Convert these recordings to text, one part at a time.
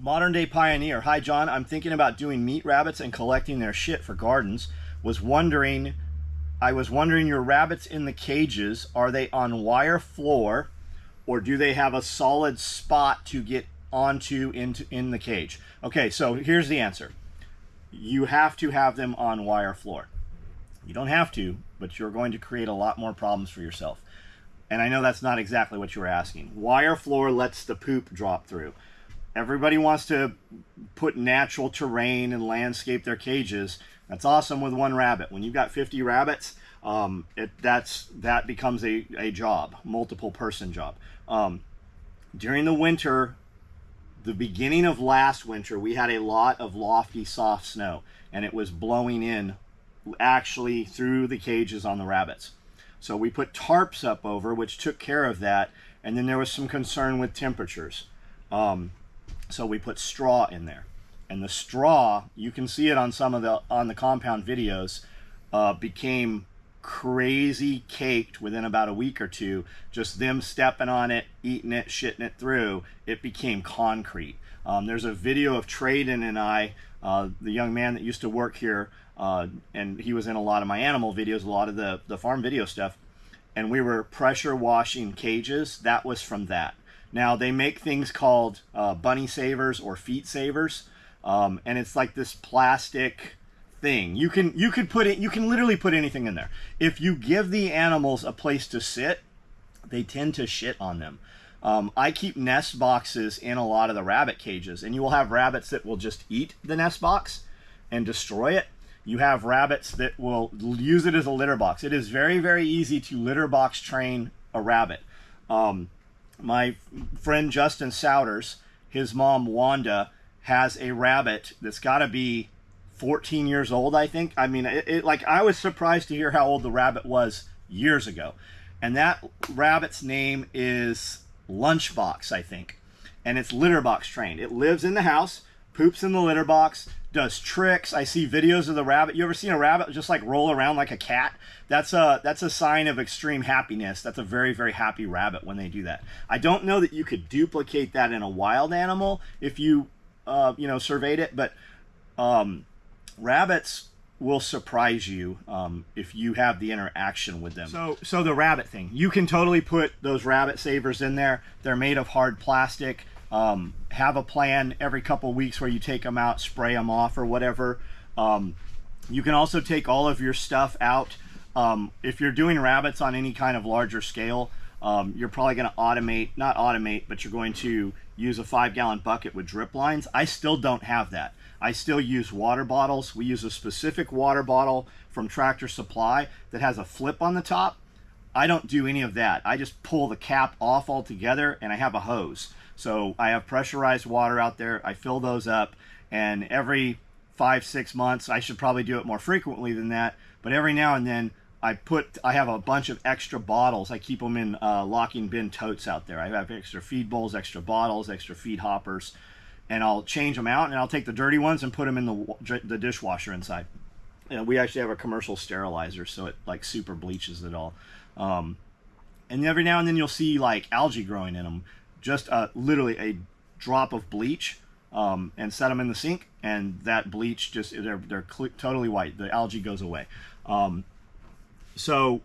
Modern day pioneer. Hi, John. I'm thinking about doing meat rabbits and collecting their shit for gardens. I was wondering your rabbits in the cages, are they on wire floor or do they have a solid spot to get onto in the cage? Okay, so here's the answer. You have to have them on wire floor. You don't have to, but you're going to create a lot more problems for yourself. And I know that's not exactly what you were asking. Wire floor lets the poop drop through. Everybody wants to put natural terrain and landscape their cages. That's awesome with one rabbit. When you've got 50 rabbits, that becomes a job, multiple person job. During the winter, the beginning of last winter, we had a lot of lofty, soft snow, and it was blowing in actually through the cages on the rabbits. So we put tarps up over, which took care of that, and then there was some concern with temperatures. So we put straw in there. And the straw, you can see it on some of the compound videos, became crazy caked within about a week or two. Just them stepping on it, eating it, shitting it through, it became concrete. There's a video of Traden and I, the young man that used to work here, and he was in a lot of my animal videos, a lot of the farm video stuff, and we were pressure washing cages. That was from that. Now they make things called bunny savers or feet savers, and it's like this plastic thing. You can literally put anything in there. If you give the animals a place to sit, they tend to shit on them. I keep nest boxes in a lot of the rabbit cages, and you will have rabbits that will just eat the nest box and destroy it. You have rabbits that will use it as a litter box. It is very, very easy to litter box train a rabbit. My friend Justin Souders, his mom Wanda, has a rabbit that's got to be 14 years old, I think. I mean, I was surprised to hear how old the rabbit was years ago. And that rabbit's name is Lunchbox, I think. And it's litter box trained. It lives in the house, poops in the litter box, does tricks. I see videos of the rabbit. You ever seen a rabbit just like roll around like a cat? That's a sign of extreme happiness. That's a very, very happy rabbit when they do that. I don't know that you could duplicate that in a wild animal if you surveyed it, but rabbits will surprise you if you have the interaction with them. So the rabbit thing, you can totally put those rabbit savers in there. They're made of hard plastic. Have a plan every couple weeks where you take them out, spray them off or whatever. You can also take all of your stuff out. If you're doing rabbits on any kind of larger scale, you're probably going to not automate, but you're going to use a 5-gallon bucket with drip lines. I still don't have that. I still use water bottles. We use a specific water bottle from Tractor Supply that has a flip on the top. I don't do any of that. I just pull the cap off altogether, and I have a hose. So I have pressurized water out there. I fill those up, and every 5-6 months, I should probably do it more frequently than that, but every now and then I have a bunch of extra bottles. I keep them in locking bin totes out there. I have extra feed bowls, extra bottles, extra feed hoppers, and I'll change them out, and I'll take the dirty ones and put them in the dishwasher inside. And we actually have a commercial sterilizer, so it like super bleaches it all. And every now and then you'll see like algae growing in them. Just literally a drop of bleach and set them in the sink, and that bleach they're totally white. The algae goes away. So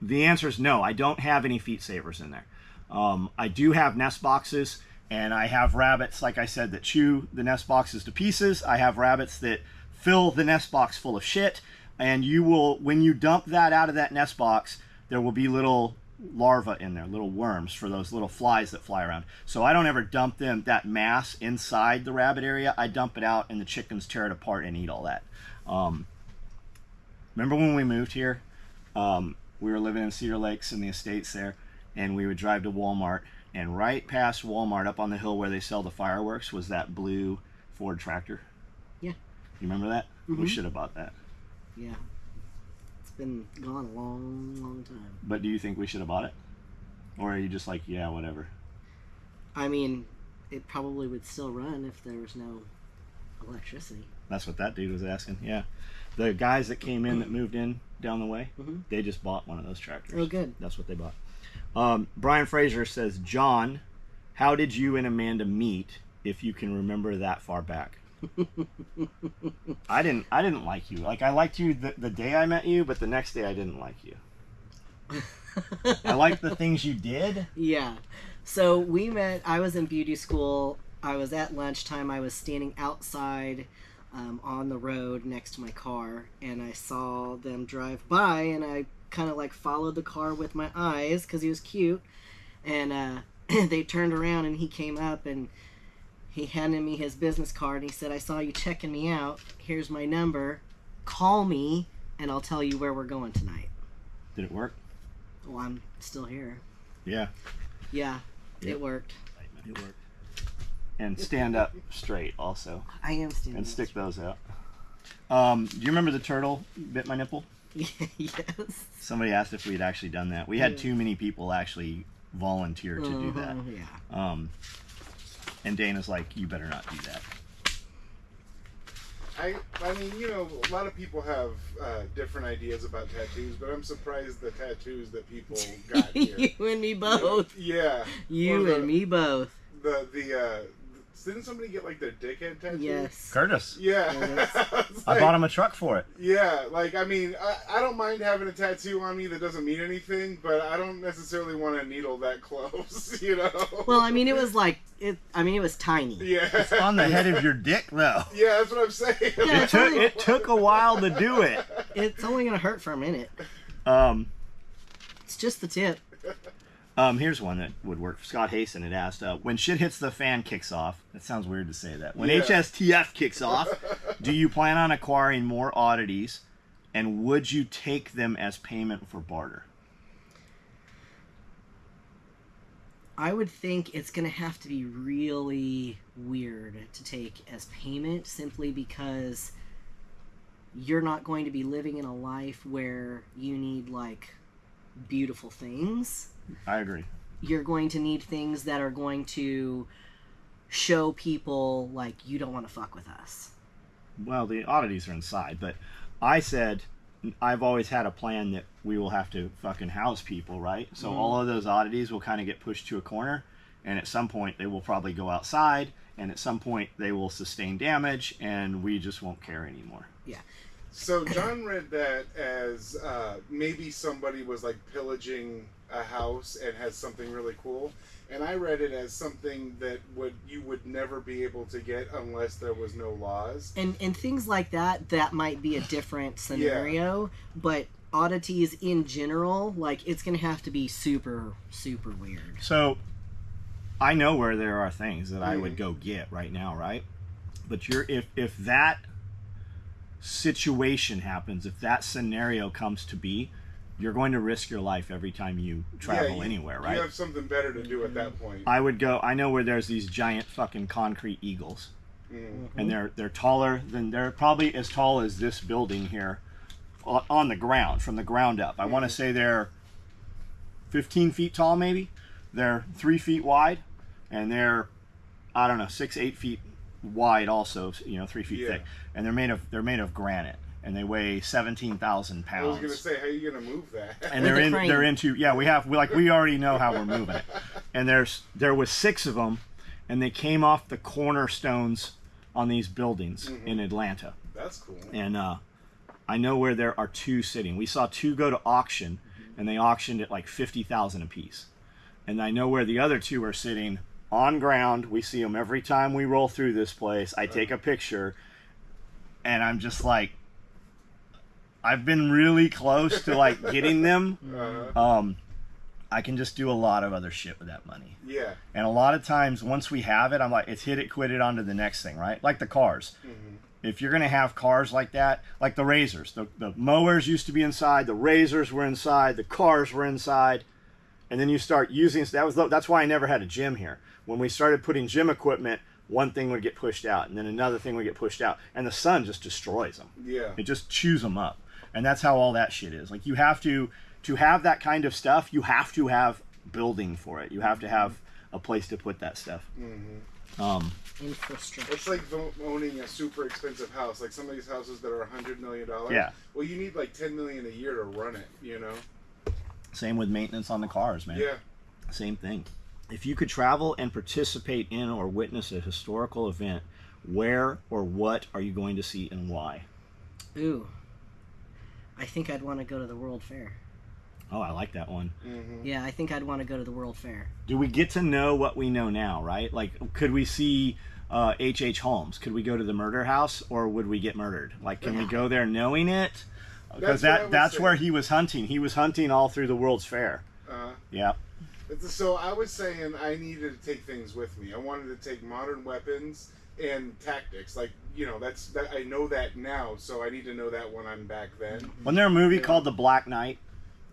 the answer is no. I don't have any feet savers in there. I do have nest boxes, and I have rabbits, like I said, that chew the nest boxes to pieces. I have rabbits that fill the nest box full of shit, and when you dump that out of that nest box, there will be little larvae in there, little worms for those little flies that fly around. So I don't ever dump that mass inside the rabbit area. I dump it out, and the chickens tear it apart and eat all that. Remember when we moved here? We were living in Cedar Lakes in the estates there, and we would drive to Walmart, and right past Walmart, up on the hill where they sell the fireworks, was that blue Ford tractor. Yeah. You remember that? Mm-hmm. We should have bought that. Yeah. It's been gone a long, long time. But do you think we should have bought it? Or are you just like, yeah, whatever? I mean, it probably would still run if there was no electricity. That's what that dude was asking, yeah. The guys that came in that moved in down the way, they just bought one of those tractors. Oh, good. That's what they bought. Brian Fraser says, John, how did you and Amanda meet, if you can remember that far back. I didn't like you. Like, I liked you the day I met you, but the next day I didn't like you. I liked the things you did. Yeah. So we met, I was in beauty school. I was at lunchtime. I was standing outside on the road next to my car, and I saw them drive by, and I kind of like followed the car with my eyes because he was cute. And they turned around, and he came up, and he handed me his business card, and he said, I saw you checking me out. Here's my number. Call me, and I'll tell you where we're going tonight. Did it work? Well, I'm still here. Yeah. Yeah, Yep. It worked. It worked. And stand up straight also. I am standing And up stick straight. those out. Do you remember the turtle bit my nipple? Yes. Somebody asked if we had actually done that. We had too many people actually volunteer to do that. Yeah. And Dana's like, you better not do that. I mean, you know, a lot of people have different ideas about tattoos, but I'm surprised the tattoos that people got here. You and me both. Yeah. You and me both. Didn't somebody get like their dickhead tattoo? Yes. Curtis. Yeah. I bought him a truck for it. Yeah, like, I mean, I don't mind having a tattoo on me that doesn't mean anything, but I don't necessarily want a needle that close, you know? Well, I mean, it was like, it was tiny. Yeah. It's on the head of your dick, though. Yeah, that's what I'm saying. Yeah, It took a while to do it. It's only going to hurt for a minute. It's just the tip. Here's one that would work. Scott Hasten had asked, when shit hits the fan kicks off, that sounds weird to say that. When Yeah. HSTF kicks off, do you plan on acquiring more oddities, and would you take them as payment for barter? I would think it's going to have to be really weird to take as payment, simply because you're not going to be living in a life where you need, like, beautiful things. I agree. You're going to need things that are going to show people, like, you don't want to fuck with us. Well, the oddities are inside, but I said I've always had a plan that we will have to fucking house people, right? So all of those oddities will kind of get pushed to a corner, and at some point they will probably go outside, and at some point they will sustain damage, and we just won't care anymore. Yeah. So John read that as maybe somebody was like pillaging a house and has something really cool, and I read it as something that you would never be able to get unless there was no laws. And things like that might be a different scenario, but oddities in general, like, it's going to have to be super, super weird. So I know where there are things that I would go get right now, right? But if that situation happens, if that scenario comes to be, you're going to risk your life every time you travel anywhere, right? You have something better to do at that point. I would go, I know where there's these giant fucking concrete eagles. And they're taller than, they're probably as tall as this building here on the ground, from the ground up. I want to say they're 15 feet tall, maybe. They're 3 feet wide, and they're, I don't know, 6-8 feet wide also, 3 feet thick. And they're made of granite, and they weigh 17,000 pounds. I was gonna say, how are you gonna move that? And they're into we already know how we're moving it. And there was 6 of them, and they came off the cornerstones on these buildings in Atlanta. That's cool. And I know where there are 2 sitting. We saw 2 go to auction, and they auctioned at like 50,000 a piece. And I know where the other 2 are sitting on ground. We see them every time we roll through this place. I take a picture, and I'm just like, I've been really close to like getting them. I can just do a lot of other shit with that money. Yeah. And a lot of times, once we have it, I'm like, it's hit it, quit it, on to the next thing, right? Like the cars. If you're going to have cars like that, like the razors, the mowers used to be inside, the razors were inside, the cars were inside, and then you start using, that's why I never had a gym here. When we started putting gym equipment, one thing would get pushed out, and then another thing would get pushed out, and the sun just destroys them. Yeah. It just chews them up. And that's how all that shit is. Like, you have to have that kind of stuff, you have to have building for it. You have to have a place to put that stuff. Infrastructure. It's like owning a super expensive house, like some of these houses that are $100 million. Yeah. Well, you need like $10 million a year to run it, Same with maintenance on the cars, man. Yeah. Same thing. If you could travel and participate in or witness a historical event, where or what are you going to see and why? Ooh. I think I'd want to go to the World Fair. Oh, I like that one. Mm-hmm. Yeah, I think I'd want to go to the World Fair. Do we get to know what we know now, right? Like, could we see H.H. Holmes? Could we go to the murder house, or would we get murdered? Like, can we go there knowing it? Because that's where he was hunting. He was hunting all through the World's Fair. Yeah. So I was saying I needed to take things with me. I wanted to take modern weapons and tactics. Like, you know, that I know that now, so I need to know that when I'm back then. Wasn't there a movie called The Black Knight?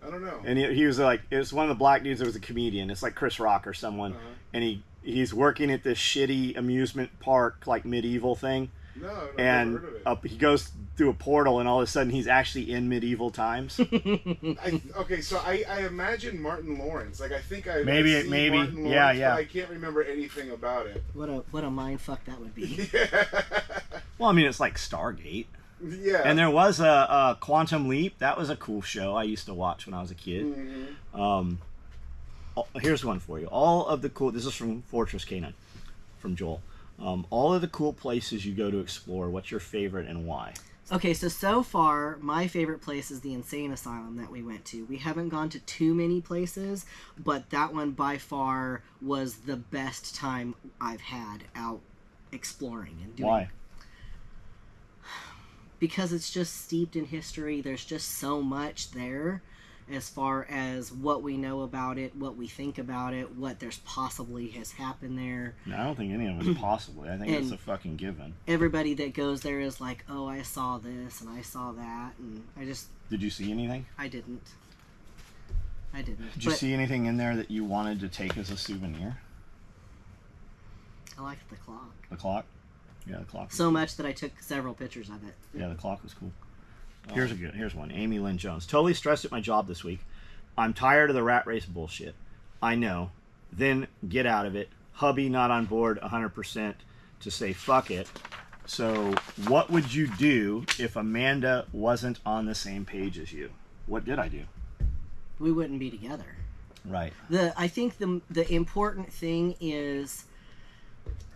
I don't know. And he was like, it was one of the black dudes that was a comedian. It's like Chris Rock or someone. And he's working at this shitty amusement park, like medieval thing. No, I've and never heard of it. He goes through a portal, and all of a sudden he's actually in medieval times. Okay, so I imagine Martin Lawrence. Like, I think I've maybe, seen Martin Lawrence, yeah. but I can't remember anything about it. What a mind fuck that would be. Yeah. Well, I mean, it's like Stargate. Yeah. And there was a Quantum Leap. That was a cool show I used to watch when I was a kid. Mm-hmm. Here's one for you. All of the cool... This is from Fortress K9, from Joel. All of the cool places you go to explore, what's your favorite and why? Okay, so far, my favorite place is the insane asylum that we went to. We haven't gone to too many places, but that one by far was the best time I've had out exploring and doing. Why? Because it's just steeped in history. There's just so much there as far as what we know about it, what we think about it, what there's possibly has happened there. No, I don't think any of it is possibly. I think it's a fucking given. Everybody that goes there is like, oh, I saw this and I saw that, and I just... Did you see anything? I didn't. Did you see anything in there that you wanted to take as a souvenir? I liked the clock. The clock? Yeah, the clock. So much that I took several pictures of it. Yeah, the clock was cool. Here's one. Amy Lynn Jones. Totally stressed at my job this week. I'm tired of the rat race bullshit. I know. Then get out of it. Hubby not on board 100% to say fuck it. So what would you do if Amanda wasn't on the same page as you? What did I do? We wouldn't be together. Right. I think the important thing is,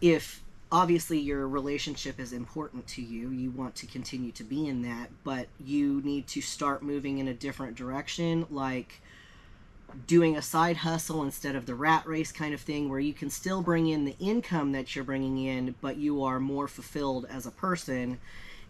if obviously your relationship is important to you, you want to continue to be in that, but you need to start moving in a different direction, like doing a side hustle instead of the rat race kind of thing, where you can still bring in the income that you're bringing in, but you are more fulfilled as a person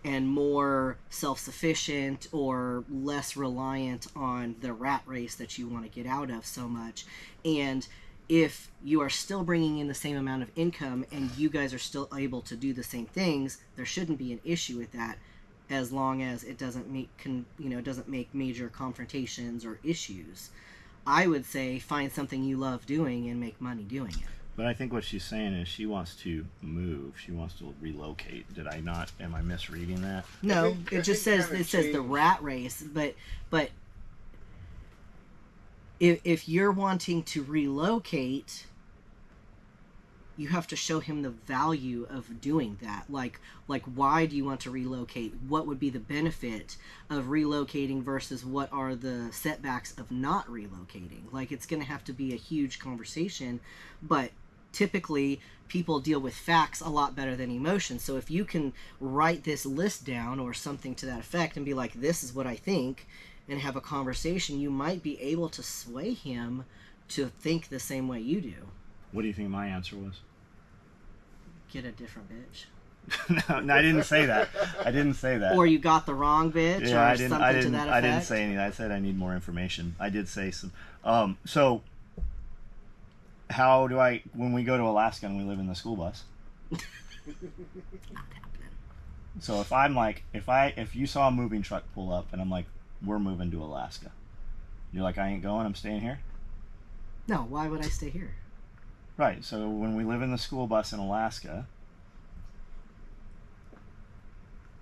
and more self-sufficient or less reliant on the rat race that you want to get out of so much. And if you are still bringing in the same amount of income and you guys are still able to do the same things, there shouldn't be an issue with that, as long as it doesn't make major confrontations or issues. I would say find something you love doing and make money doing it. But I think what she's saying is she wants to move. She wants to relocate. Am I misreading that? No, it says the rat race, but if you're wanting to relocate, you have to show him the value of doing that. Like why do you want to relocate? What would be the benefit of relocating versus what are the setbacks of not relocating? Like, it's going to have to be a huge conversation, but typically people deal with facts a lot better than emotions. So if you can write this list down or something to that effect and be like, this is what I think, and have a conversation, you might be able to sway him to think the same way you do. What do you think my answer was? Get a different bitch. No, I didn't say that. I didn't say that. Or you got the wrong bitch, yeah, or something to that effect. I didn't say anything. I said I need more information. I did say some. So, how do I, when we go to Alaska and we live in the school bus? Not happening. So if I'm like, if you saw a moving truck pull up and I'm like, we're moving to Alaska, you're like, I ain't going, I'm staying here? No, why would I stay here? Right, so when we live in the school bus in Alaska,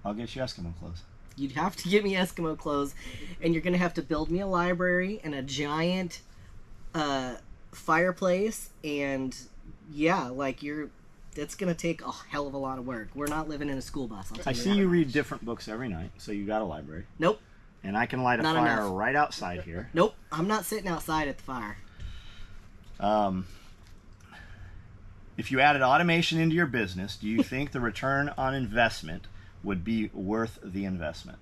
I'll get you Eskimo clothes. You'd have to give me Eskimo clothes, and you're going to have to build me a library and a giant fireplace, and yeah, that's going to take a hell of a lot of work. We're not living in a school bus. I see you read different books every night, so you got a library. Nope. And I can light a fire right outside here. Nope, I'm not sitting outside at the fire. If you added automation into your business, do you think the return on investment would be worth the investment?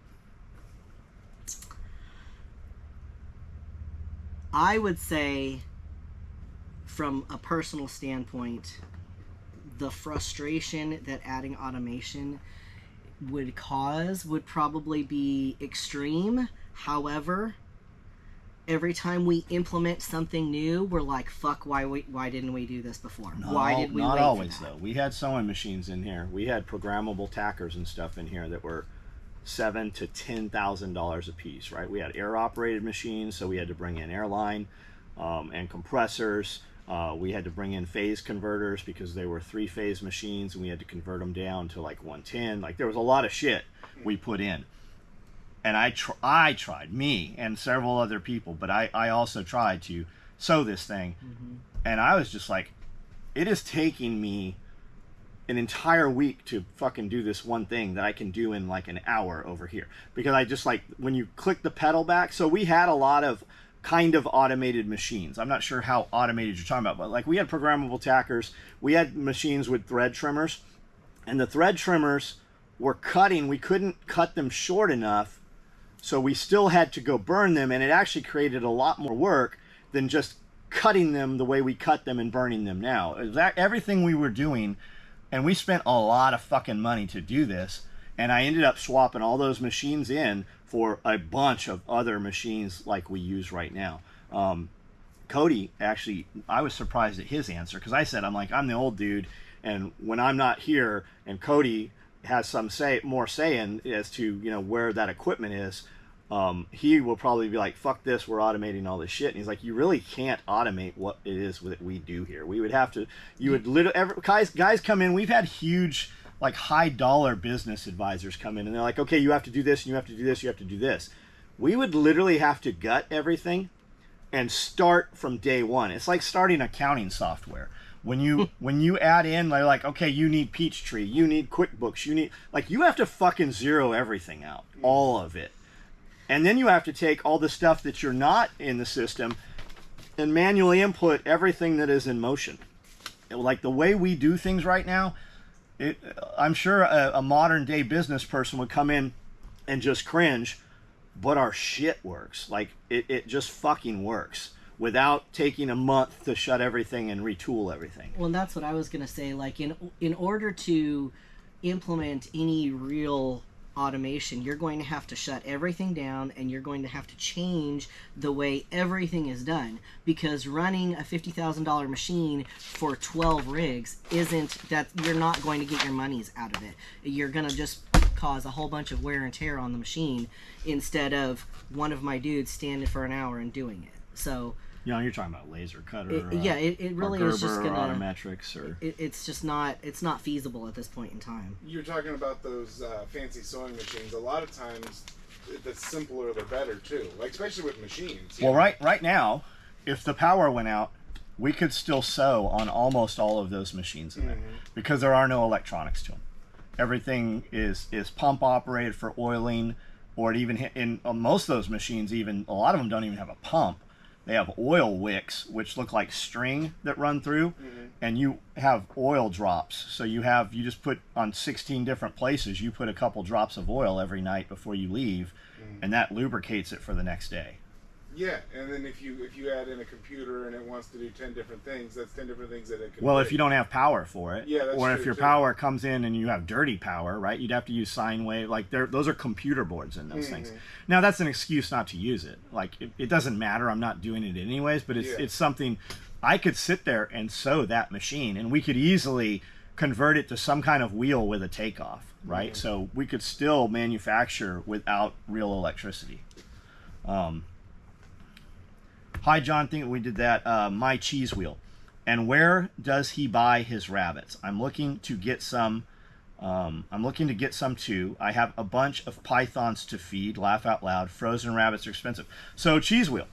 I would say, from a personal standpoint, the frustration that adding automation would cause would probably be extreme. However, every time we implement something new, we're like, fuck, why didn't we do this before? Why did we not wait always for that? though. We had sewing machines in here. We had programmable tackers and stuff in here that were $7,000 to $10,000 a piece, right? We had air operated machines, so we had to bring in airline and compressors. We had to bring in phase converters because they were 3-phase machines, and we had to convert them down to like 110. Like, there was a lot of shit we put in. And I tried, me and several other people, but I also tried to sew this thing. And I was just like, it is taking me an entire week to fucking do this one thing that I can do in like an hour over here. Because I just, like, when you click the pedal back, so we had a lot of kind of automated machines. I'm not sure how automated you're talking about, but like, we had programmable tackers, we had machines with thread trimmers, and the thread trimmers were cutting, we couldn't cut them short enough, so we still had to go burn them, and it actually created a lot more work than just cutting them the way we cut them and burning them now. Everything we were doing, and we spent a lot of fucking money to do this, and I ended up swapping all those machines in for a bunch of other machines like we use right now. Cody, actually, I was surprised at his answer, because I said, I'm the old dude, and when I'm not here, and Cody has some more say in as to, you know, where that equipment is, he will probably be like, fuck this, we're automating all this shit. And he's like, you really can't automate what it is that we do here. We would have to, you would literally, guys come in, we've had huge, like, high dollar business advisors come in, and they're like, okay, you have to do this, and you have to do this, you have to do this. We would literally have to gut everything and start from day one. It's like starting accounting software. When you add in, they're like, okay, you need Peachtree, you need QuickBooks, you have to fucking zero everything out, all of it. And then you have to take all the stuff that you're not in the system and manually input everything that is in motion. Like, the way we do things right now, I'm sure a modern day business person would come in and just cringe, but our shit works. Like, it just fucking works without taking a month to shut everything and retool everything. Well, that's what I was going to say. Like, in order to implement any real automation, you're going to have to shut everything down, and you're going to have to change the way everything is done, because running a $50,000 machine for 12 rigs isn't that, you're not going to get your monies out of it. You're going to just cause a whole bunch of wear and tear on the machine instead of one of my dudes standing for an hour and doing it. So, you know, you're talking about laser cutter. It really is just gonna, autometrics, or it's just not, it's not feasible at this point in time. You're talking about those fancy sewing machines. A lot of times, the simpler the better too. Like, especially with machines. Well, right now, if the power went out, we could still sew on almost all of those machines in there, because there are no electronics to them. Everything is pump operated for oiling, or it even in most of those machines, even a lot of them don't even have a pump. They have oil wicks, which look like string that run through, and you have oil drops. So you just put on 16 different places, you put a couple drops of oil every night before you leave, and that lubricates it for the next day. Yeah, and then if you add in a computer and it wants to do 10 different things, that's 10 different things that it can Well, do. if you don't have power for it, yeah, that's or true, if your too. power comes in and you have dirty power, right? You'd have to use sine wave. Like, those are computer boards in those things. Now, that's an excuse not to use it. Like, it doesn't matter. I'm not doing it anyways, but it's something I could sit there and sew that machine, and we could easily convert it to some kind of wheel with a takeoff, right? So we could still manufacture without real electricity. Hi, John. Think we did that. My cheese wheel. And where does he buy his rabbits? I'm looking to get some. Too. I have a bunch of pythons to feed. Laugh out loud. Frozen rabbits are expensive. So, cheese wheel.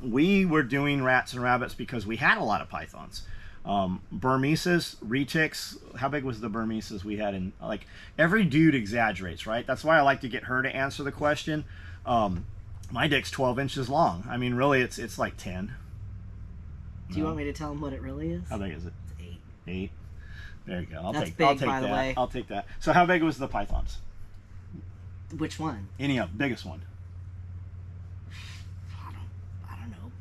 We were doing rats and rabbits because we had a lot of pythons. Burmeses, retics. How big was the Burmeses we had in? Like, every dude exaggerates, right? That's why I like to get her to answer the question. My dick's 12 inches long. I mean, really, it's like 10. Do you want me to tell him what it really is? How big is it? It's 8. 8. There you go. That's I'll big, take by the that. way. I'll take that. So how big was the pythons? Which one? Any of biggest one? I don't know.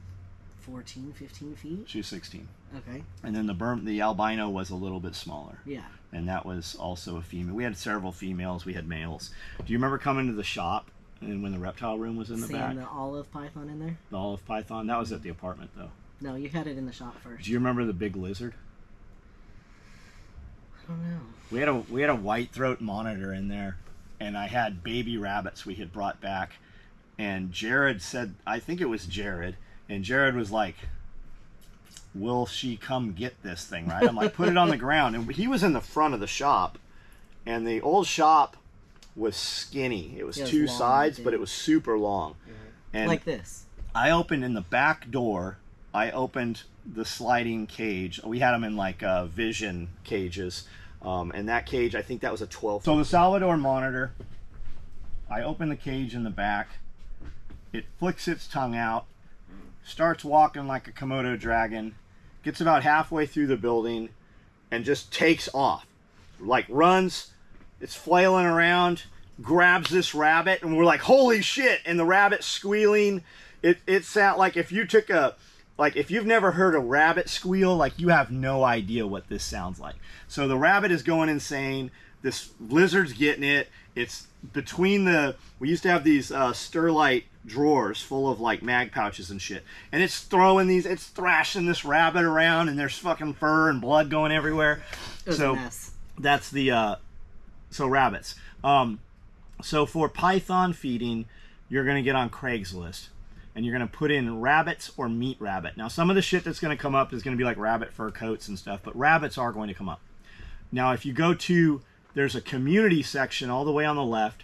14, 15 feet? She was 16. Okay. And then the albino was a little bit smaller. Yeah. And that was also a female. We had several females. We had males. Do you remember coming to the shop and when the reptile room was in the back? Seeing the olive python in there? The olive python? That was at the apartment, though. No, you had it in the shop first. Do you remember the big lizard? I don't know. We had a white throat monitor in there, and I had baby rabbits we had brought back. And Jared said, I think it was Jared, and Jared was like, will she come get this thing, right? I'm like, put it on the ground. And he was in the front of the shop, and the old shop was skinny. It was two long, sides, but it was super long. And like this. I opened in the back door, I opened the sliding cage. We had them in like vision cages. And that cage, I think that was a 12. So the Salvador monitor, I open the cage in the back. It flicks its tongue out, starts walking like a Komodo dragon, gets about halfway through the building, and just takes off. Like runs, it's flailing around, grabs this rabbit, and we're like, holy shit! And the rabbit's squealing. It sounds like if you took a, like if you've never heard a rabbit squeal, like you have no idea what this sounds like. So the rabbit is going insane. This lizard's getting it. It's between we used to have these Sterlite drawers full of like mag pouches and shit. And it's thrashing this rabbit around, and there's fucking fur and blood going everywhere. It was a mess. That's so rabbits. So for python feeding, you're going to get on Craigslist. And you're going to put in rabbits or meat rabbit. Now, some of the shit that's going to come up is going to be like rabbit fur coats and stuff, but rabbits are going to come up. Now, if you go to, there's a community section all the way on the left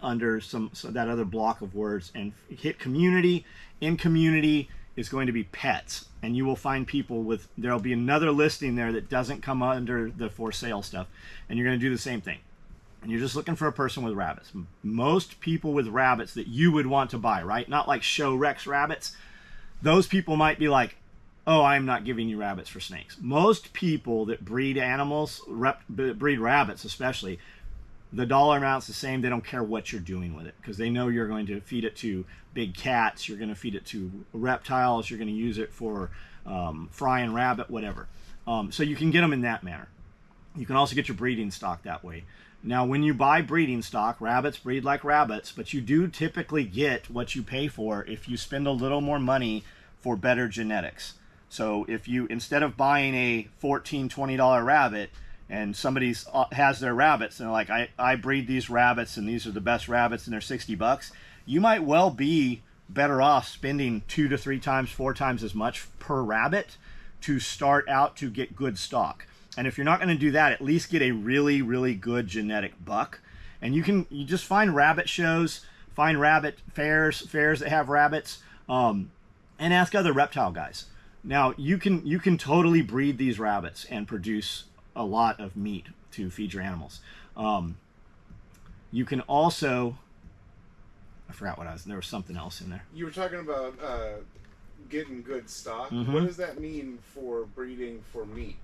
under that other block of words, and hit community. In community is going to be pets, and you will find people with, there'll be another listing there that doesn't come under the for sale stuff, and you're going to do the same thing. And you're just looking for a person with rabbits. Most people with rabbits that you would want to buy, right? Not like show Rex rabbits. Those people might be like, oh, I'm not giving you rabbits for snakes. Most people that breed animals, breed rabbits especially, the dollar amount's the same. They don't care what you're doing with it because they know you're going to feed it to big cats. You're going to feed it to reptiles. You're going to use it for frying rabbit, whatever. So you can get them in that manner. You can also get your breeding stock that way. Now, when you buy breeding stock, rabbits breed like rabbits, but you do typically get what you pay for if you spend a little more money for better genetics. So if you, instead of buying a $14, $20 rabbit, and somebody has their rabbits, and they're like, I breed these rabbits, and these are the best rabbits, and they're $60, you might well be better off spending 2 to 3 times, 4 times as much per rabbit to start out to get good stock. And if you're not going to do that, at least get a really, really good genetic buck. And you just find rabbit shows, find rabbit fairs that have rabbits, and ask other reptile guys. Now, you can totally breed these rabbits and produce a lot of meat to feed your animals. You can also, I forgot there was something else in there. You were talking about getting good stock. Mm-hmm. What does that mean for breeding for meat?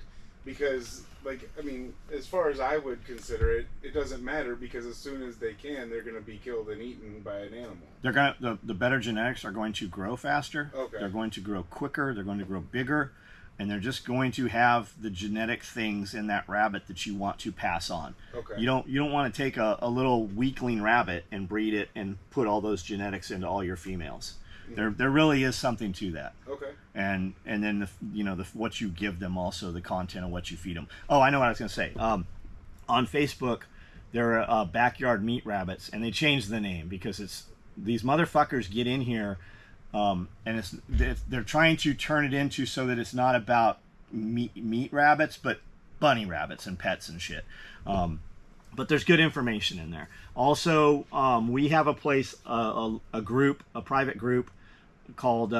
Because, like, I mean, as far as I would consider it, it doesn't matter because as soon as they can, they're going to be killed and eaten by an animal. The better genetics are going to grow faster. Okay. They're going to grow quicker. They're going to grow bigger, and they're just going to have the genetic things in that rabbit that you want to pass on. Okay. You don't want to take a little weakling rabbit and breed it and put all those genetics into all your females. There really is something to that. Okay. And then what you give them, also the content of what you feed them. Oh, I know what I was going to say. On Facebook, there are backyard meat rabbits, and they changed the name because these motherfuckers get in here, and they're trying to turn it into so that it's not about meat rabbits, but bunny rabbits and pets and shit. But there's good information in there. Also, we have a place, a private group called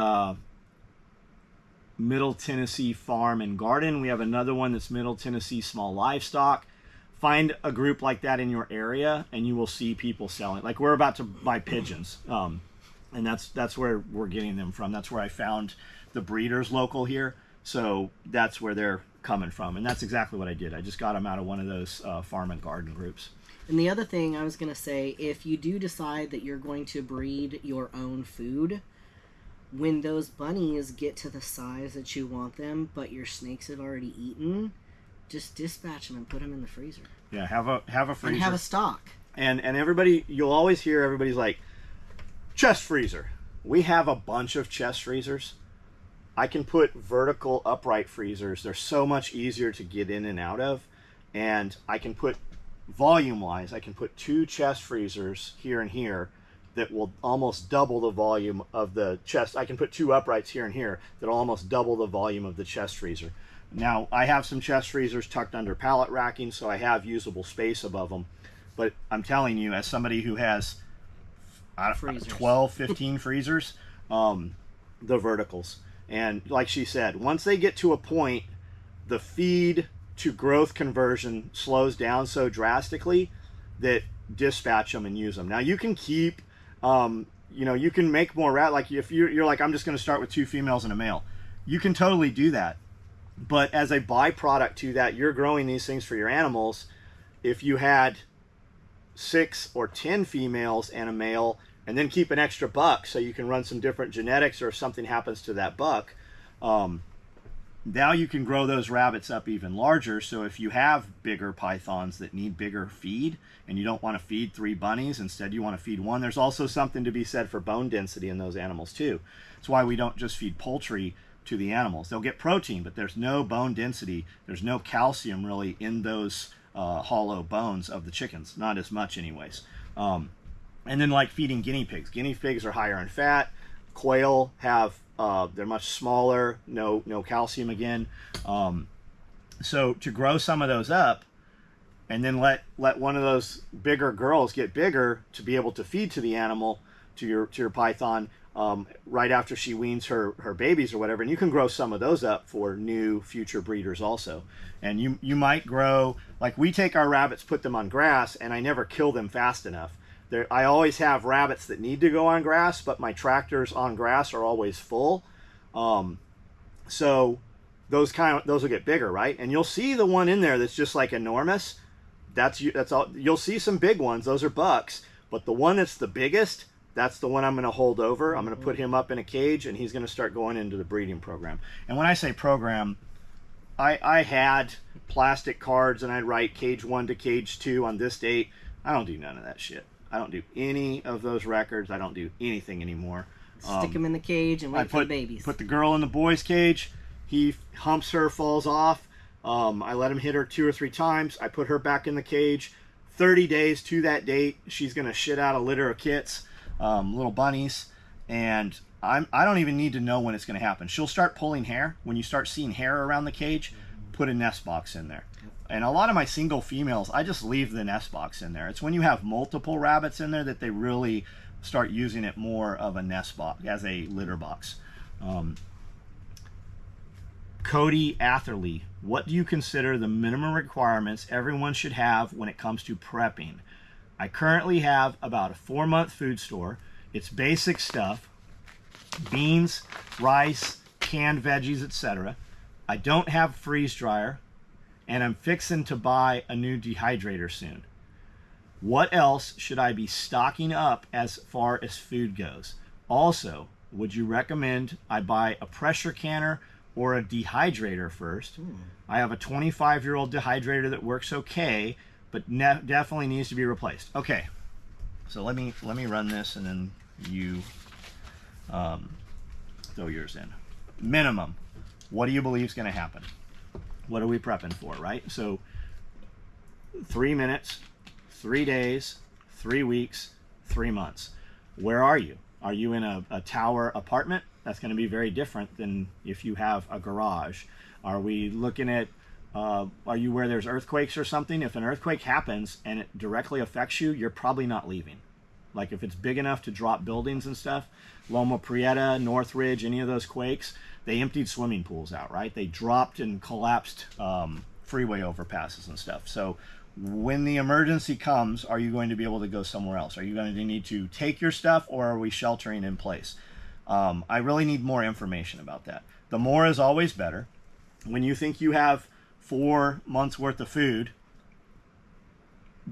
Middle Tennessee Farm and Garden. We have another one that's Middle Tennessee Small Livestock. Find a group like that in your area, and you will see people selling. Like, we're about to buy pigeons, and that's where we're getting them from. That's where I found the breeders local here. So that's where they're coming from. And that's exactly what I did. I just got them out of one of those farm and garden groups. And the other thing I was going to say, if you do decide that you're going to breed your own food, when those bunnies get to the size that you want them, but your snakes have already eaten, just dispatch them and put them in the freezer. Yeah, have a freezer. And have a stock. And everybody, you'll always hear everybody's like, chest freezer. We have a bunch of chest freezers. I can put vertical upright freezers. They're so much easier to get in and out of. And I can put, volume-wise, I can put 2 chest freezers here and here that will almost double the volume of the chest. I can put 2 uprights here and here that'll almost double the volume of the chest freezer. Now, I have some chest freezers tucked under pallet racking, so I have usable space above them. But I'm telling you, as somebody who has 12, 15 freezers, the verticals. And like she said, once they get to a point, the feed to growth conversion slows down so drastically that dispatch them and use them. Now, you can keep, you can make more like if you're like, I'm just going to start with 2 females and a male. You can totally do that. But as a byproduct to that, you're growing these things for your animals. If you had 6 or 10 females and a male, and then keep an extra buck so you can run some different genetics, or if something happens to that buck, now you can grow those rabbits up even larger. So if you have bigger pythons that need bigger feed and you don't want to feed 3 bunnies, instead you want to feed 1, there's also something to be said for bone density in those animals too. That's why we don't just feed poultry to the animals. They'll get protein, but there's no bone density. There's no calcium really in those hollow bones of the chickens, not as much anyways. And then like feeding guinea pigs. Guinea pigs are higher in fat. Quail have, they're much smaller, no calcium again. So to grow some of those up and then let one of those bigger girls get bigger to be able to feed to the animal, to your python, right after she weans her babies or whatever, and you can grow some of those up for new future breeders also. And you might grow, like we take our rabbits, put them on grass, and I never kill them fast enough. I always have rabbits that need to go on grass, but my tractors on grass are always full. So those will get bigger, right? And you'll see the one in there that's just like enormous. That's all. You'll see some big ones. Those are bucks, but the one that's the biggest, that's the one I'm going to hold over. I'm going to put him up in a cage, and he's going to start going into the breeding program. And when I say program, I had plastic cards, and I'd write cage 1 to cage 2 on this date. I don't do none of that shit. I don't do any of those records. I don't do anything anymore. Stick them in the cage and wait for the babies. Put the girl in the boy's cage. He humps her, falls off. I let him hit her 2 or 3 times. I put her back in the cage. 30 days to that date, she's going to shit out a litter of kits, little bunnies. And I don't even need to know when it's going to happen. She'll start pulling hair. When you start seeing hair around the cage, put a nest box in there. And a lot of my single females, I just leave the nest box in there. It's when you have multiple rabbits in there that they really start using it more of a nest box, as a litter box. Cody Atherley, what do you consider the minimum requirements everyone should have when it comes to prepping? I currently have about a 4-month food store. It's basic stuff, beans, rice, canned veggies, etc. I don't have a freeze dryer, and I'm fixing to buy a new dehydrator soon. What else should I be stocking up as far as food goes? Also, would you recommend I buy a pressure canner or a dehydrator first? I have a 25-year-old dehydrator that works okay, but definitely needs to be replaced. Okay, so let me run this, and then you throw yours in. Minimum, what do you believe is going to happen? What are we prepping for, right? So 3 minutes, 3 days, 3 weeks, 3 months. Where are you? Are you in a tower apartment? That's going to be very different than if you have a garage. Are we looking at, are you where there's earthquakes or something? If an earthquake happens and it directly affects you, you're probably not leaving. Like if it's big enough to drop buildings and stuff, Loma Prieta, Northridge, any of those quakes, they emptied swimming pools out, right? They dropped and collapsed freeway overpasses and stuff. So when the emergency comes, are you going to be able to go somewhere else? Are you going to need to take your stuff, or are we sheltering in place? I really need more information about that. The more is always better. When you think you have 4 months worth of food,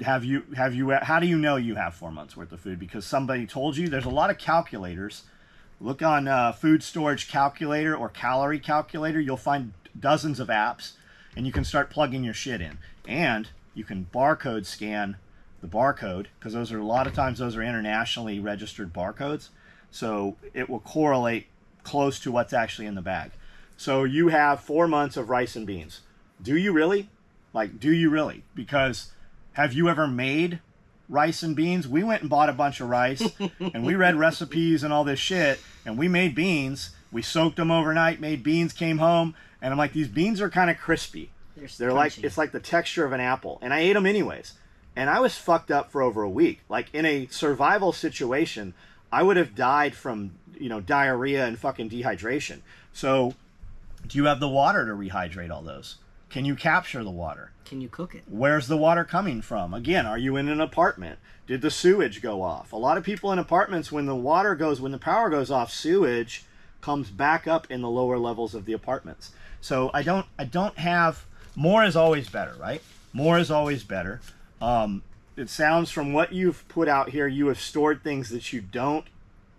how do you know you have 4 months worth of food? Because somebody told you. There's a lot of calculators. Look on food storage calculator or calorie calculator. You'll find dozens of apps, and you can start plugging your shit in. And you can barcode scan the barcode, because those are a lot of times those are internationally registered barcodes. So it will correlate close to what's actually in the bag. So you have 4 months of rice and beans. Do you really? Like, do you really? Because have you ever made rice and beans? We went and bought a bunch of rice and we read recipes and all this shit, and we made beans. We soaked them overnight, made beans, came home, and I'm like, these beans are kind of crispy. They're like, it's like the texture of an apple. And I ate them anyways. And I was fucked up for over a week. Like, in a survival situation, I would have died from, diarrhea and fucking dehydration. So do you have the water to rehydrate all those? Can you capture the water? Can you cook it? Where's the water coming from? Again, are you in an apartment? Did the sewage go off? A lot of people in apartments, when the power goes off, sewage comes back up in the lower levels of the apartments. So I don't have, more is always better, right? More is always better. It sounds from what you've put out here, you have stored things that you don't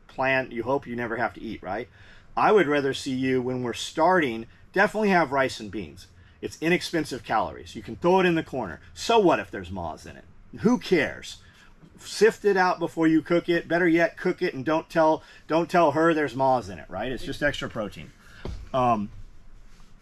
plan, you hope you never have to eat, right? I would rather see you, when we're starting, definitely have rice and beans. It's inexpensive calories. You can throw it in the corner. So what if there's moths in it? Who cares? Sift it out before you cook it. Better yet, cook it and don't tell her there's moths in it, right? It's just extra protein.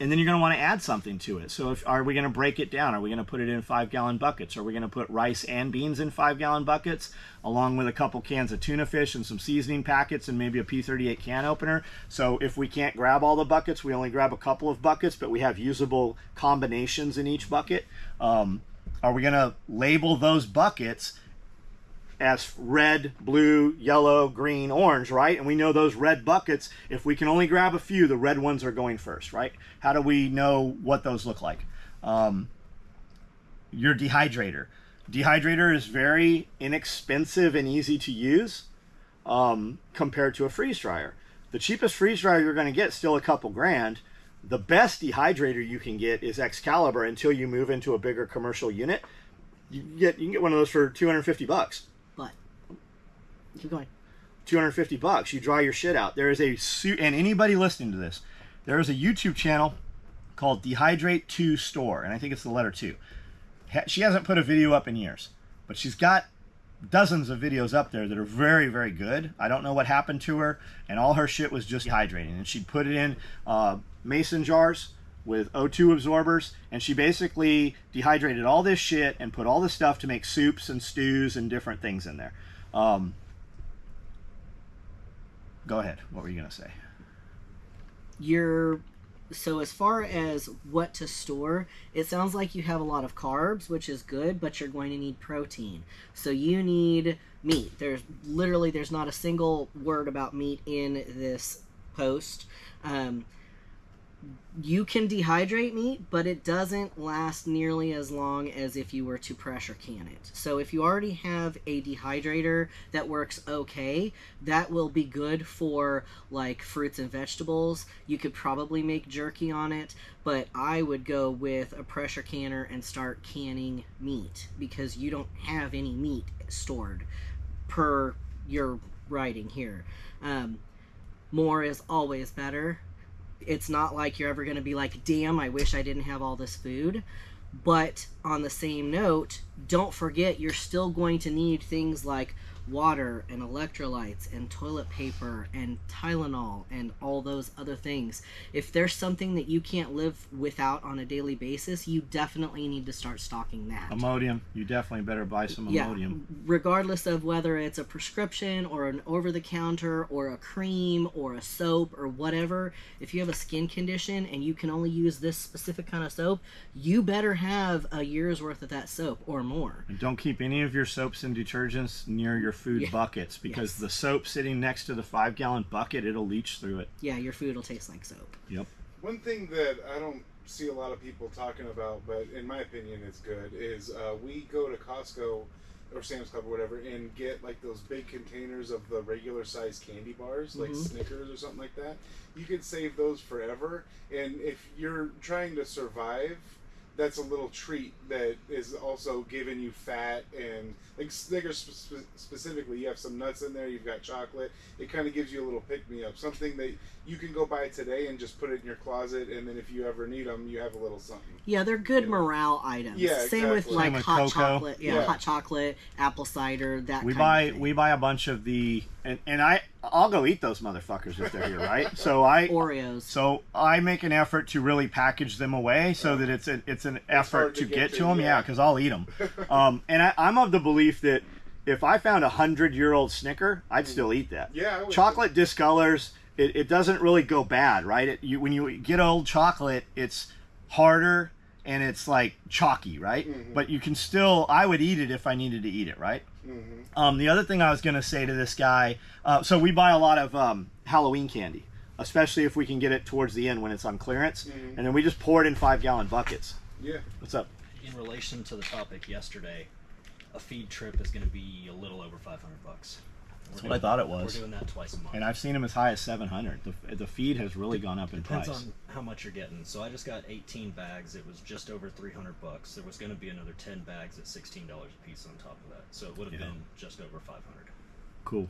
And then you're going to want to add something to it. So are we going to break it down? Are we going to put it in 5-gallon buckets? Are we going to put rice and beans in 5-gallon buckets, along with a couple cans of tuna fish and some seasoning packets and maybe a P38 can opener? So if we can't grab all the buckets, we only grab a couple of buckets, but we have usable combinations in each bucket. Are we going to label those buckets as red, blue, yellow, green, orange, right? And we know those red buckets, if we can only grab a few, the red ones are going first, right? How do we know what those look like? Your dehydrator. Dehydrator is very inexpensive and easy to use compared to a freeze dryer. The cheapest freeze dryer you're going to get is still a couple grand. The best dehydrator you can get is Excalibur until you move into a bigger commercial unit. You can get one of those for $250. But keep going. $250. You dry your shit out. There is and anybody listening to this, there is a YouTube channel called Dehydrate 2 Store, and I think it's the letter 2. She hasn't put a video up in years, but she's got dozens of videos up there that are very, very good. I don't know what happened to her, and all her shit was just dehydrating. And she'd put it in mason jars with O2 absorbers, and she basically dehydrated all this shit and put all this stuff to make soups and stews and different things in there. Go ahead. What were you going to say? So as far as what to store, it sounds like you have a lot of carbs, which is good, but you're going to need protein. So you need meat. There's not a single word about meat in this post. You can dehydrate meat, but it doesn't last nearly as long as if you were to pressure can it. So if you already have a dehydrator that works okay, that will be good for like fruits and vegetables. You could probably make jerky on it, but I would go with a pressure canner and start canning meat because you don't have any meat stored per your writing here. More is always better. It's not like you're ever going to be like, damn, I wish I didn't have all this food. But on the same note, don't forget you're still going to need things like water and electrolytes and toilet paper and Tylenol and all those other things. If there's something that you can't live without on a daily basis, you definitely need to start stocking that. Imodium. You definitely better buy some Imodium. Regardless of whether it's a prescription or an over-the-counter or a cream or a soap or whatever, if you have a skin condition and you can only use this specific kind of soap, you better have a year's worth of that soap or more. And don't keep any of your soaps and detergents near your food buckets, because the soap sitting next to the 5-gallon bucket, it'll leach through it. Yeah, your food will taste like soap. Yep. One thing that I don't see a lot of people talking about, but in my opinion it's good, is we go to Costco or Sam's Club or whatever and get like those big containers of the regular size candy bars, like Snickers or something like that. You can save those forever, and if you're trying to survive, that's a little treat that is also giving you fat, and like Snickers specifically, you have some nuts in there, you've got chocolate. It kind of gives you a little pick-me-up, something that you can go buy today and just put it in your closet, and then if you ever need them, you have a little something. Yeah, they're good morale items. Yeah, Same with exactly. like Same with hot cocoa. chocolate. Yeah, hot chocolate, apple cider, that We kind buy of thing. we buy a bunch of the and I'll go eat those motherfuckers if they're here, right? So Oreos. So I make an effort to really package them away so that it's an effort hard to to get get to to, them. yeah. Yeah, because I'll eat them. And I'm of the belief that if I found 100-year-old Snicker, I'd still eat that. Yeah, I would. Chocolate discolors. It doesn't really go bad, right? When you get old chocolate, it's harder and it's like chalky, right? But you can still. I would eat it if I needed to eat it, right? The other thing I was going to say to this guy, so we buy a lot of Halloween candy, especially if we can get it towards the end when it's on clearance, and then we just pour it in 5-gallon buckets. Yeah. What's up? In relation to the topic yesterday, a feed trip is going to be a little over $500. That's what I thought it was. We're doing that twice a month. And I've seen them as high as 700. The feed has really gone up in Depends price. on how much you're getting. So I just got 18 bags. It was just over $300. There was going to be another 10 bags at $16 a piece on top of that. So it would have been just over 500. Cool.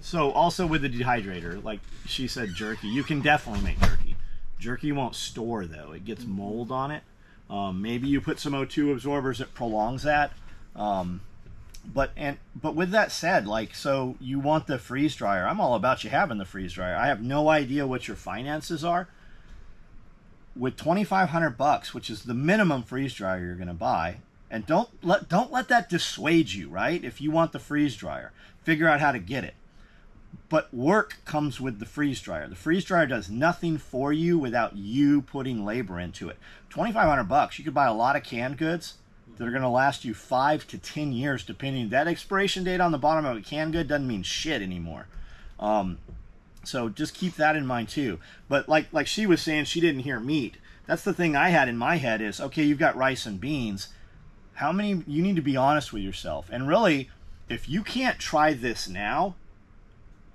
So also with the dehydrator, like she said, jerky. You can definitely make jerky. Jerky won't store though. It gets mold on it. Maybe you put some O2 absorbers that prolongs that. But with that said, like, so you want the freeze dryer. I'm all about you having the freeze dryer. I have no idea what your finances are. With $2,500, which is the minimum freeze dryer you're going to buy, and don't let that dissuade you, right? If you want the freeze dryer, figure out how to get it. But work comes with the freeze dryer. The freeze dryer does nothing for you without you putting labor into it. $2,500, you could buy a lot of canned goods that are going to last you 5 to 10 years, depending. That expiration date on the bottom of a canned good doesn't mean shit anymore. So just keep that in mind too. But like she was saying, she didn't hear meat. That's the thing I had in my head is, okay, you've got rice and beans. How many? You need to be honest with yourself. And really, if you can't try this now,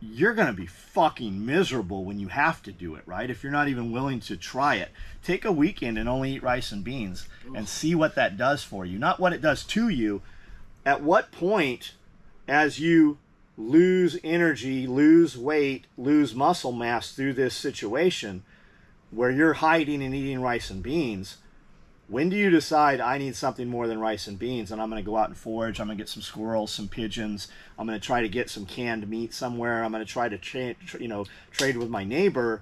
you're going to be fucking miserable when you have to do it, right? If you're not even willing to try it. Take a weekend and only eat rice and beans and see what that does for you. Not what it does to you. At what point, as you lose energy, lose weight, lose muscle mass through this situation where you're hiding and eating rice and beans, when do you decide I need something more than rice and beans and I'm going to go out and forage, I'm going to get some squirrels, some pigeons, I'm going to try to get some canned meat somewhere, I'm going to try to trade with my neighbor?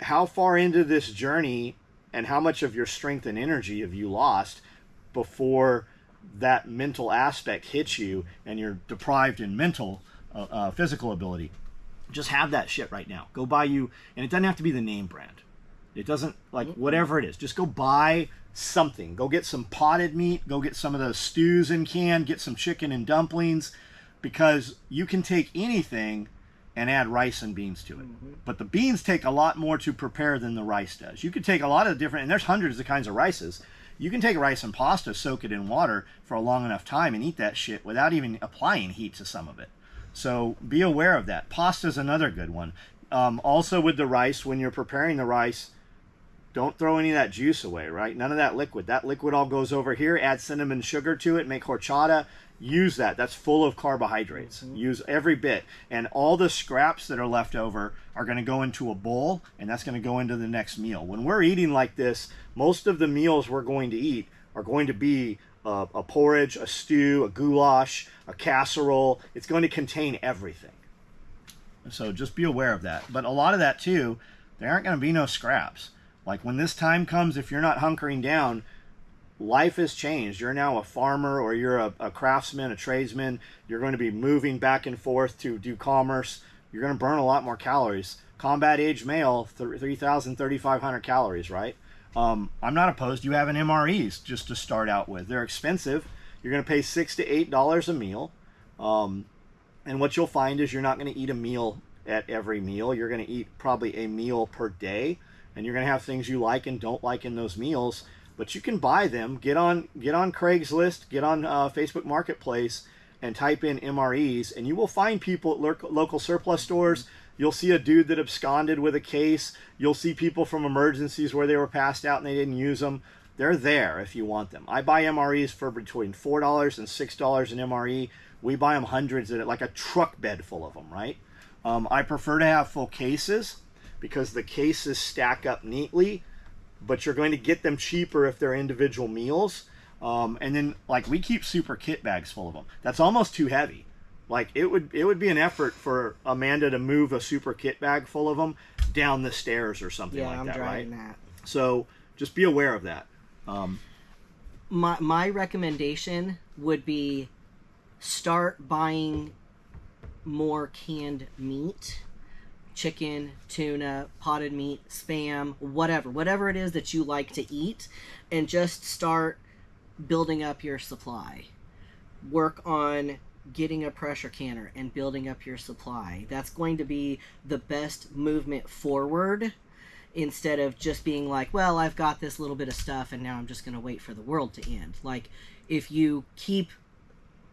How far into this journey and how much of your strength and energy have you lost before that mental aspect hits you and you're deprived in mental, physical ability? Just have that shit right now. Go buy you, and it doesn't have to be the name brand. It doesn't, like, whatever it is. Just go buy something. Go get some potted meat. Go get some of those stews in can. Get some chicken and dumplings, because you can take anything and add rice and beans to it. But the beans take a lot more to prepare than the rice does. You could take a lot of different, and there's hundreds of kinds of rices. You can take rice and pasta, soak it in water for a long enough time and eat that shit without even applying heat to some of it. So be aware of that. Pasta is another good one. Also with the rice, when you're preparing the rice, don't throw any of that juice away, right? None of that liquid. That liquid all goes over here. Add cinnamon sugar to it. Make horchata. Use that. That's full of carbohydrates. Use every bit. And all the scraps that are left over are going to go into a bowl, and that's going to go into the next meal. When we're eating like this, most of the meals we're going to eat are going to be a porridge, a stew, a goulash, a casserole. It's going to contain everything. So just be aware of that. But a lot of that too, there aren't going to be no scraps. Like when this time comes, if you're not hunkering down, life has changed. You're now a farmer, or you're a craftsman, a tradesman. You're going to be moving back and forth to do commerce. You're going to burn a lot more calories. Combat age male, 3,000, 3,500 calories, right? I'm not opposed to you having MREs just to start out with. They're expensive. You're going to pay $6 to $8 a meal. And what you'll find is you're not going to eat a meal at every meal. You're going to eat probably a meal per day. And you're going to have things you like and don't like in those meals. But you can buy them. Get on Craigslist, get on Facebook Marketplace, and type in MREs, and you will find people at local surplus stores You'll see a dude that absconded with a case. You'll see people from emergencies where they were passed out and they didn't use them. They're there if you want them. I buy MREs for between $4 and $6 an MRE. We buy them hundreds at it, like a truck bed full of them, right? I prefer to have full cases because the cases stack up neatly, but you're going to get them cheaper if they're individual meals. And then, like, we keep super kit bags full of them. That's almost too heavy. Like, it would be an effort for Amanda to move a super kit bag full of them down the stairs or something like that, right? That. So just be aware of that. My recommendation would be start buying more canned meat, chicken, tuna, potted meat, Spam, whatever it is that you like to eat, and just start building up your supply. Work on getting a pressure canner and building up your supply. That's going to be the best movement forward, instead of just being like, well, I've got this little bit of stuff and now I'm just going to wait for the world to end. Like, if you keep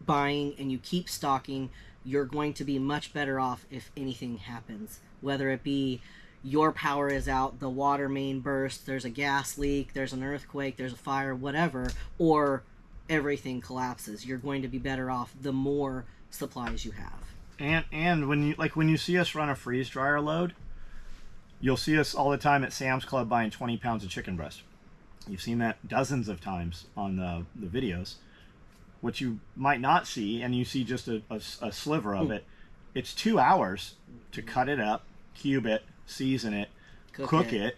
buying and you keep stocking, you're going to be much better off if anything happens. Whether it be your power is out, the water main bursts, there's a gas leak, there's an earthquake, there's a fire, whatever, or everything collapses. You're going to be better off the more supplies you have. And when you see us run a freeze dryer load, you'll see us all the time at Sam's Club buying 20 pounds of chicken breast. You've seen that dozens of times on the videos. What you might not see, and you see just a sliver of it, it's 2 hours to cut it up, cube it, season it, cook it,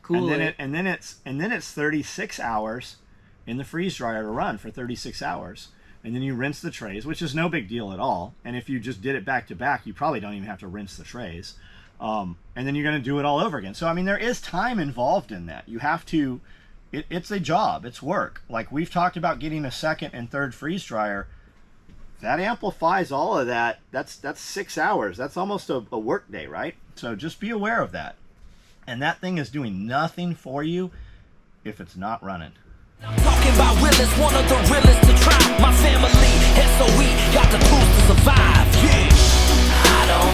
cool it, and then it's 36 hours in the freeze dryer to run for 36 hours. And then you rinse the trays, which is no big deal at all. And if you just did it back to back, you probably don't even have to rinse the trays. And then you're going to do it all over again. So, I mean, there is time involved in that. You have to, it's a job, it's work. Like, we've talked about getting a second and third freeze dryer. That amplifies all of that. That's 6 hours. That's almost a work day, right? So just be aware of that. And that thing is doing nothing for you if it's not running. I'm talking about realest, one of the realest to try. My family, SOE, got the tools to survive. Yeah, I don't